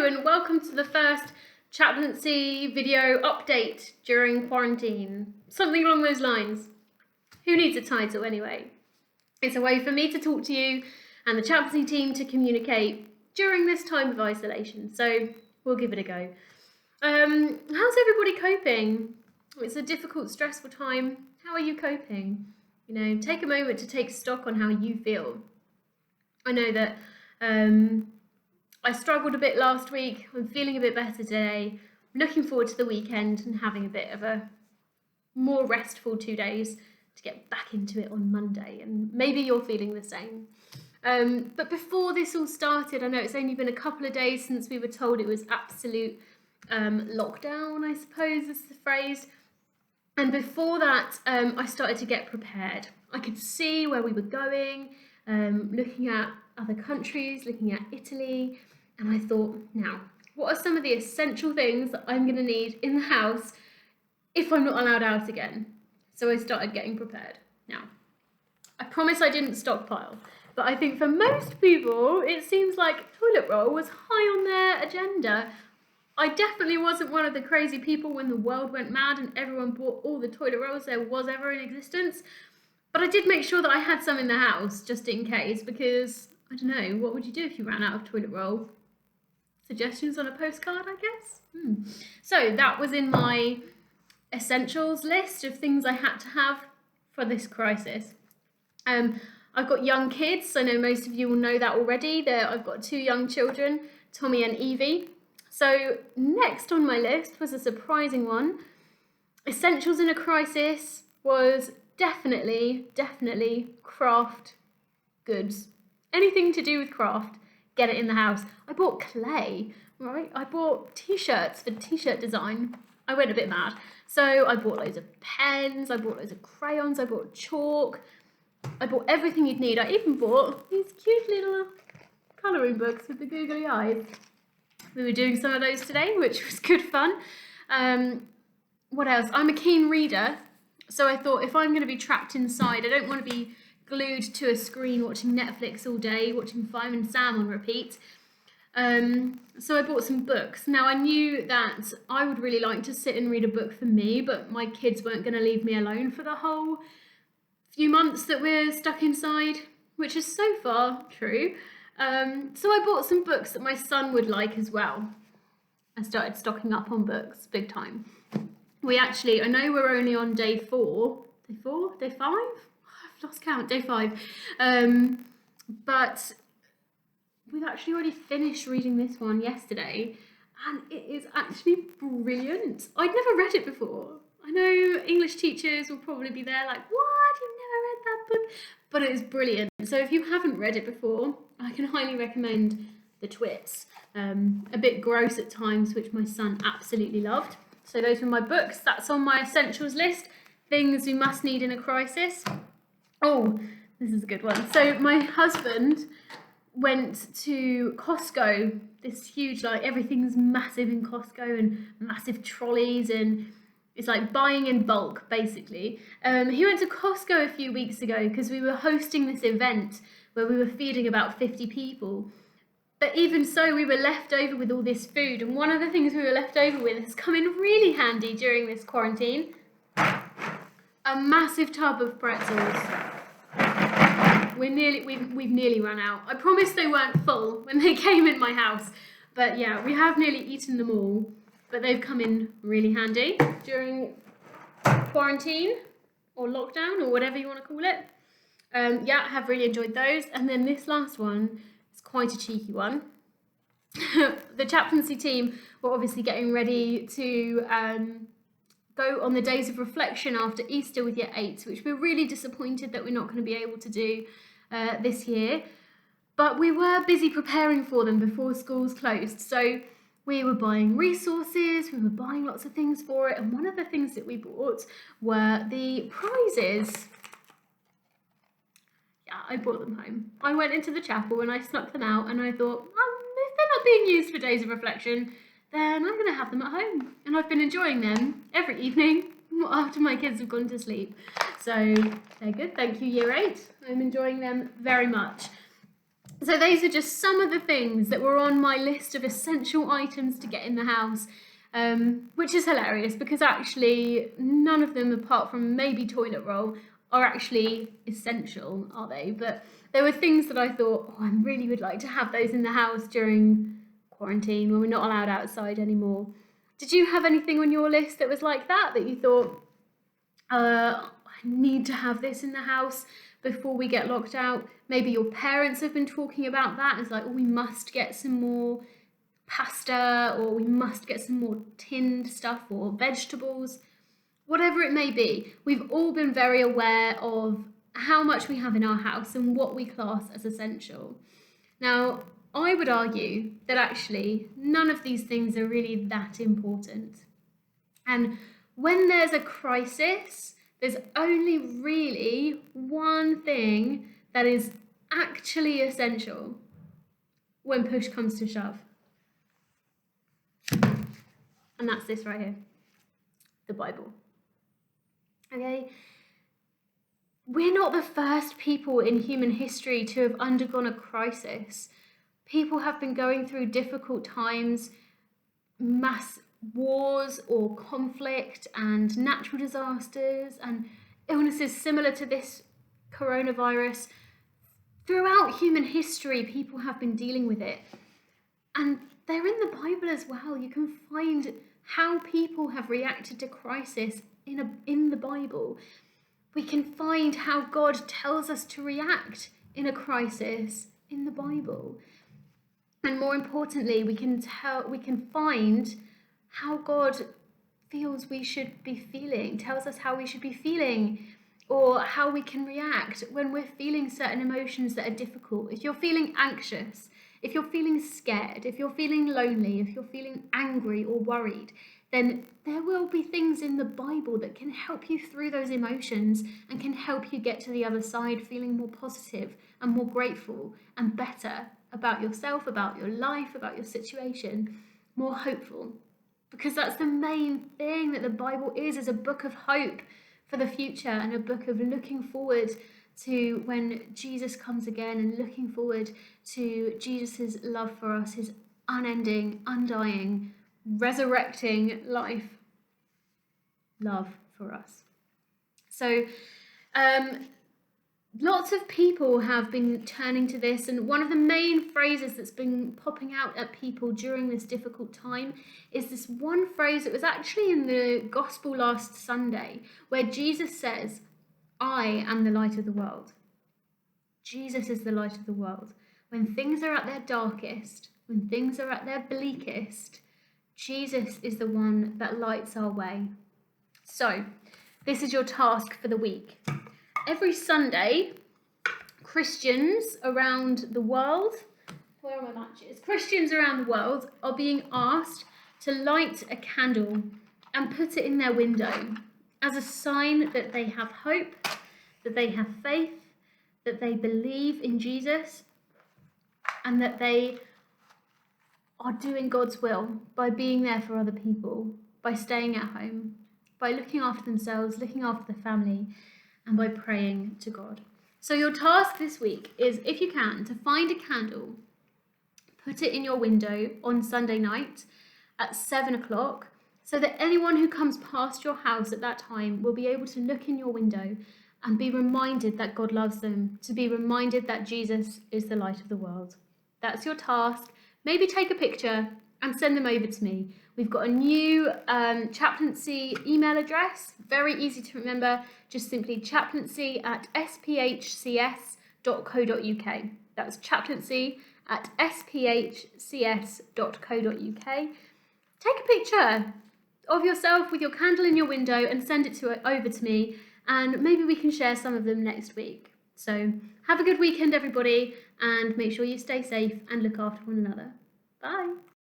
and welcome to the first chaplaincy video update during quarantine. Something along those lines. Who needs a title anyway? It's a way for me to talk to you and the chaplaincy team to communicate during this time of isolation, so we'll give it a go. How's everybody coping? It's a difficult, stressful time. How are you coping? You know, take a moment to take stock on how you feel. I know that I struggled a bit last week. I'm feeling a bit better today. I'm looking forward to the weekend and having a bit of a more restful 2 days to get back into it on Monday, and maybe you're feeling the same. But before this all started, I know it's only been a couple of days since we were told it was absolute lockdown, I suppose is the phrase. And before that, I started to get prepared. I could see where we were going, looking at other countries, looking at Italy, and I thought, now, what are some of the essential things that I'm going to need in the house if I'm not allowed out again? So I started getting prepared. Now, I promise I didn't stockpile, but I think for most people, it seems like toilet roll was high on their agenda. I definitely wasn't one of the crazy people when the world went mad and everyone bought all the toilet rolls there was ever in existence. But I did make sure that I had some in the house just in case, because I don't know, what would you do if you ran out of toilet roll? Suggestions on a postcard, I guess? So that was in my essentials list of things I had to have for this crisis. I've got young kids. I know most of you will know that already. I've got 2 young children, Tommy and Evie. So next on my list was a surprising one. Essentials in a crisis was definitely craft goods. Anything to do with craft, get it in the house. I bought clay, right? I bought t-shirts for t-shirt design. I went a bit mad. So I bought loads of pens, I bought loads of crayons, I bought chalk. I bought everything you'd need. I even bought these cute little colouring books with the googly eyes. We were doing some of those today, which was good fun. What else? I'm a keen reader, so I thought if I'm going to be trapped inside, I don't want to be glued to a screen watching Netflix all day, watching Fireman Sam on repeat. So I bought some books. Now, I knew that I would really like to sit and read a book for me, but my kids weren't going to leave me alone for the whole few months that we're stuck inside, which is so far true. So I bought some books that my son would like as well. I started stocking up on books big time. I know we're only on day 4. Day 5? I've lost count, day 5. But we've actually already finished reading this one yesterday, and it is actually brilliant. I'd never read it before. I know English teachers will probably be there like, what? You've never read that book? But it is brilliant. So if you haven't read it before, I can highly recommend The Twits. A bit gross at times, which my son absolutely loved. So those were my books. That's on my essentials list. Things we must need in a crisis. Oh, this is a good one. So my husband went to Costco, this huge, like, everything's massive in Costco and massive trolleys, and it's like buying in bulk, basically. He went to Costco a few weeks ago because we were hosting this event where we were feeding about 50 people. But even so, we were left over with all this food, and one of the things we were left over with has come in really handy during this quarantine. A massive tub of pretzels. We've nearly run out. I promised they weren't full when they came in my house, but yeah, we have nearly eaten them all. But they've come in really handy during quarantine or lockdown or whatever you want to call it. Yeah, I have really enjoyed those. And then this last one is quite a cheeky one. The chaplaincy team were obviously getting ready to go on the days of reflection after Easter with Year 8s, which we're really disappointed that we're not going to be able to do this year. But we were busy preparing for them before schools closed. So we were buying resources, we were buying lots of things for it, and one of the things that we bought were the prizes. Yeah, I brought them home. I went into the chapel and I snuck them out, and I thought, if they're not being used for days of reflection, then I'm going to have them at home. And I've been enjoying them every evening after my kids have gone to sleep. So they're good. Thank you, Year 8. I'm enjoying them very much. So those are just some of the things that were on my list of essential items to get in the house, which is hilarious because actually none of them, apart from maybe toilet roll, are actually essential, are they? But there were things that I thought, oh, I really would like to have those in the house during quarantine when we're not allowed outside anymore. Did you have anything on your list that was like that you thought, I need to have this in the house before we get locked out? Maybe your parents have been talking about that. It's like, oh, we must get some more pasta, or we must get some more tinned stuff or vegetables. Whatever it may be, we've all been very aware of how much we have in our house and what we class as essential. Now, I would argue that actually none of these things are really that important. And when there's a crisis, there's only really one thing that is actually essential when push comes to shove. And that's this right here, the Bible. Okay? We're not the first people in human history to have undergone a crisis. People have been going through difficult times, mass wars or conflict and natural disasters and illnesses similar to this coronavirus. Throughout human history, people have been dealing with it. And they're in the Bible as well. You can find how people have reacted to crisis in the Bible. We can find how God tells us to react in a crisis in the Bible. And more importantly, we can find how God feels we should be feeling, tells us how we should be feeling, or how we can react when we're feeling certain emotions that are difficult. If you're feeling anxious, if you're feeling scared, if you're feeling lonely, if you're feeling angry or worried, then there will be things in the Bible that can help you through those emotions and can help you get to the other side feeling more positive and more grateful and better about yourself, about your life, about your situation, more hopeful. Because that's the main thing that the Bible is a book of hope for the future and a book of looking forward to when Jesus comes again and looking forward to Jesus's love for us, his unending, undying, resurrecting love for us. So, lots of people have been turning to this, and one of the main phrases that's been popping out at people during this difficult time is this one phrase that was actually in the gospel last Sunday, where Jesus says, I am the light of the world. Jesus is the light of the world. When things are at their darkest, when things are at their bleakest, Jesus is the one that lights our way. So, this is your task for the week. Every Sunday, Christians around the world, where are my matches? Christians around the world are being asked to light a candle and put it in their window as a sign that they have hope, that they have faith, that they believe in Jesus, and that they are doing God's will by being there for other people, by staying at home, by looking after themselves, looking after the family, and by praying to God. So your task this week is, if you can, to find a candle, put it in your window on Sunday night at 7 o'clock, so that anyone who comes past your house at that time will be able to look in your window and be reminded that God loves them, to be reminded that Jesus is the light of the world. That's your task. Maybe take a picture and send them over to me. We've got a new chaplaincy email address, very easy to remember, just simply chaplaincy@sphcs.co.uk. That's chaplaincy@sphcs.co.uk. Take a picture of yourself with your candle in your window and send it over to me, and maybe we can share some of them next week. So have a good weekend, everybody, and make sure you stay safe and look after one another. Bye.